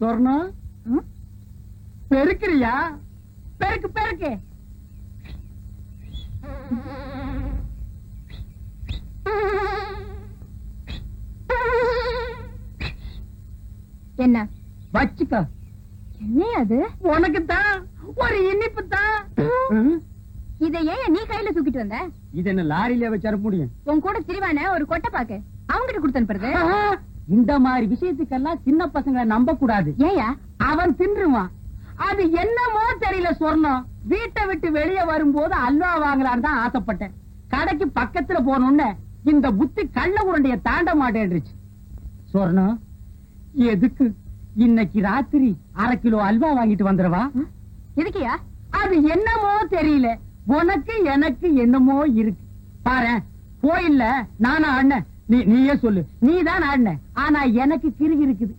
சொர்ணம் பெருக்கிறியா? பெருக்கு பெருக்கு. என்ன வச்சுக்க. என்ன அது? உனக்குத்தான் ஒரு இனிப்பு தான். இதை ஏன் நீ கையில தூக்கிட்டு வந்த? இது என்ன லாரியில வச்சு அனுப்ப முடியும்? உன் கூட திரிவான ஒரு கொட்டை பாக்கு அவங்கிட்ட கொடுத்து அனுப்புறது. இந்த மாதிரி விஷயத்துக்கெல்லாம் சின்ன பசங்களை நம்ப கூடாது. ஏயா? அவன் தின்றுவான். அது என்னமோ தெரியல சொர்ணம். வீட்டை விட்டு வெளியே வரும்போது அல்வா வாங்கலான்னு தான் ஆசைப்பட்டேன். கடைக்கு பக்கத்துல போனோன்னு இந்த புத்தி கள்ள உருண்டைய தாண்ட மாட்டேன்றுச்சு. சொர்ணம், எதுக்கு இன்னைக்கு ராத்திரி 1/2 கிலோ அல்வா வாங்கிட்டு வந்துடவா? எதுக்கியா? அது என்னமோ தெரியல, உனக்கு எனக்கு என்னமோ இருக்கு. பாரு, கோயில்ல நானா ஆடின, நீயே சொல்லு. நீதான் ஆடின, ஆனா எனக்கு கிறுகி இருக்குது.